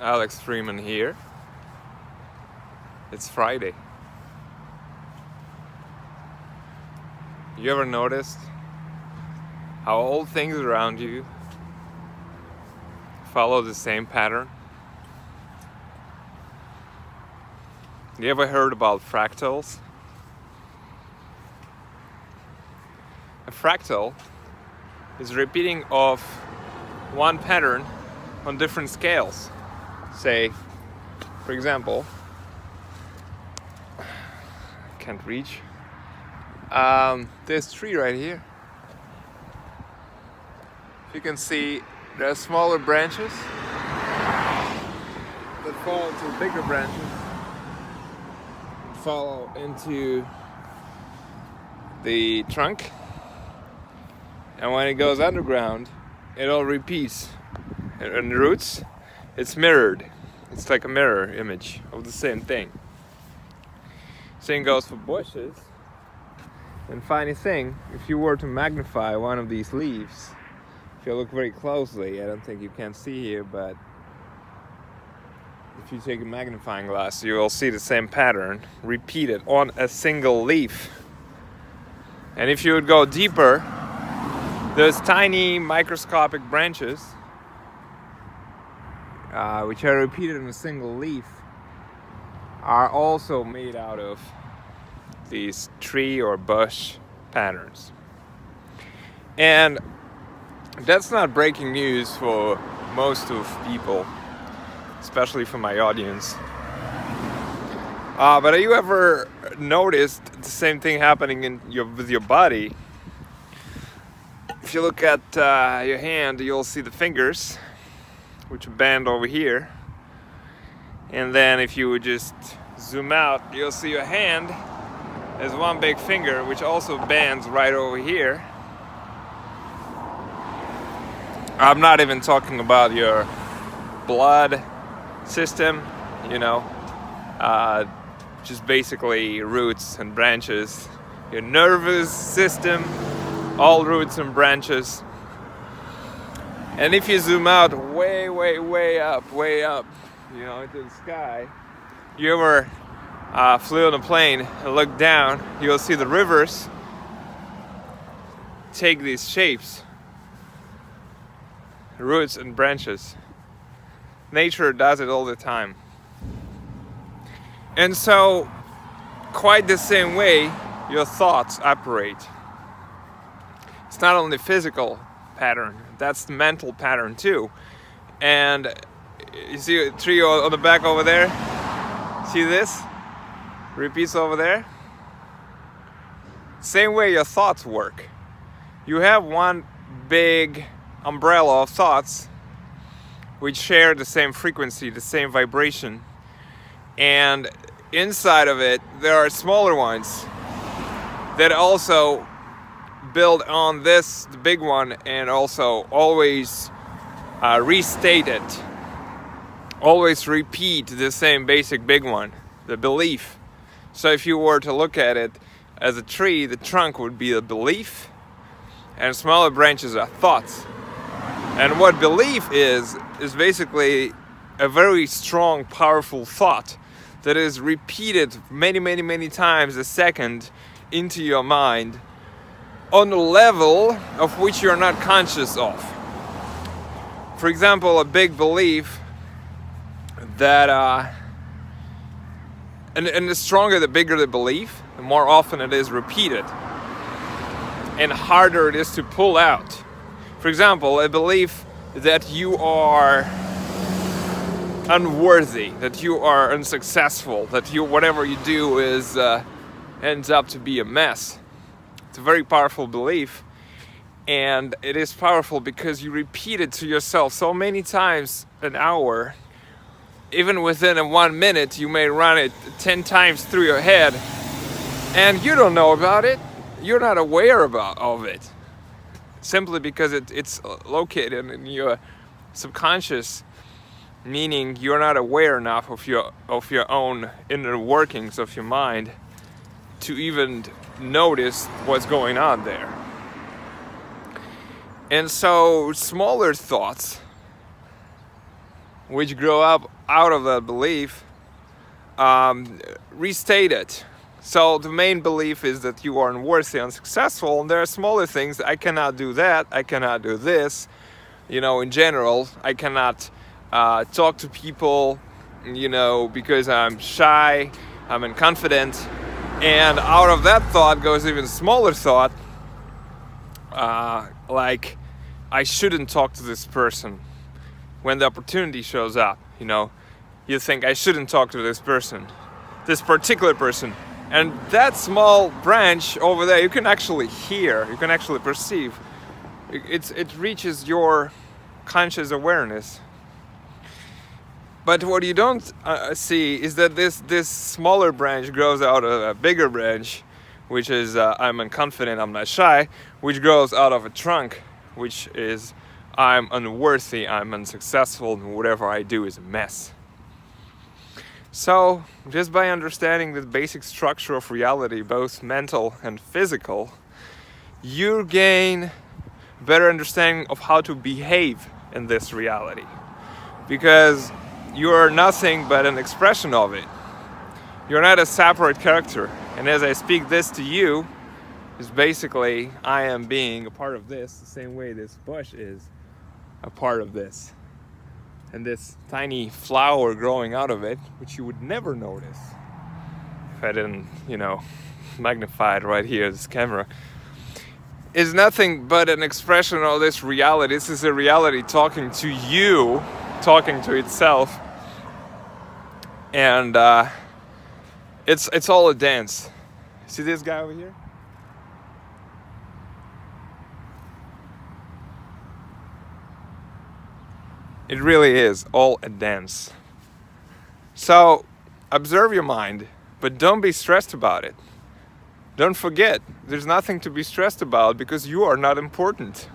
Alex Freeman here. It's Friday. You ever noticed how all things around you follow the same pattern? You ever heard about fractals? A fractal is repeating of one pattern on different scales. Say, for example, can't reach this tree right here. You can see there are smaller branches that fall into bigger branches, follow into the trunk, and when it goes underground, it all repeats. And the roots, it's mirrored. It's like a mirror image of the same thing. Same goes for bushes. And funny thing, if you were to magnify one of these leaves, if you look very closely, I don't think you can see here, but if you take a magnifying glass, you will see the same pattern repeated on a single leaf. And if you would go deeper, those tiny microscopic branches, which are repeated in a single leaf, are also made out of these tree or bush patterns. And that's not breaking news for most of people, especially for my audience. But have you ever noticed the same thing happening with your body? If you look at your hand, you'll see the fingers, which bend over here. And then if you would just zoom out, you'll see your hand as one big finger, which also bends right over here. I'm not even talking about your blood system, just basically roots and branches. Your nervous system, all roots and branches. And if you zoom out way up, into the sky, you ever flew on a plane and look down, you'll see the rivers take these shapes, roots and branches. Nature does it all the time. And so, quite the same way, your thoughts operate. It's not only physical pattern, that's the mental pattern too. And you see a tree on the back over there? See this? Repeats over there. Same way your thoughts work. You have one big umbrella of thoughts which share the same frequency, the same vibration. And inside of it, there are smaller ones that also build on this, the big one, and also always restate it. Always repeat the same basic big one, the belief. So if you were to look at it as a tree, the trunk would be a belief, and smaller branches are thoughts. And what belief is basically a very strong, powerful thought that is repeated many times a second into your mind on a level of which you're not conscious of. For example, a big belief that and the stronger, the bigger the belief, the more often it is repeated and harder it is to pull out. For example, a belief that you are unworthy, that you are unsuccessful, that whatever you do ends up to be a mess. It's a very powerful belief, and it is powerful because you repeat it to yourself so many times an hour. Even within 1 minute, you may run it 10 times through your head, and you don't know about it. You're not aware of it, simply because it's located in your subconscious, meaning you're not aware enough of your own inner workings of your mind to even notice what's going on there. And so smaller thoughts which grow up out of that belief, restate it. So the main belief is that you are unworthy, unsuccessful, and there are smaller things. I cannot do that, I cannot do this. You know, in general, I cannot talk to people, you know, because I'm shy, I'm inconfident. And out of that thought goes even smaller thought, like, I shouldn't talk to this person. When the opportunity shows up, you know, you think, I shouldn't talk to this person, this particular person. And that small branch over there, you can actually hear, you can actually perceive. It reaches your conscious awareness. But what you don't see is that this smaller branch grows out of a bigger branch, which is I'm unconfident, I'm not shy, which grows out of a trunk, which is I'm unworthy, I'm unsuccessful, and whatever I do is a mess. So, just by understanding the basic structure of reality, both mental and physical, you gain a better understanding of how to behave in this reality. Because you are nothing but an expression of it. You're not a separate character. And as I speak this to you, is basically I am being a part of this, the same way this bush is a part of this. And this tiny flower growing out of it, which you would never notice if I didn't, you know, magnify it right here, this camera, is nothing but an expression of this reality. This is a reality talking to you, talking to itself. And it's all a dance. See this guy over here? It really is all a dance. So observe your mind, but don't be stressed about it. Don't forget, there's nothing to be stressed about because you are not important.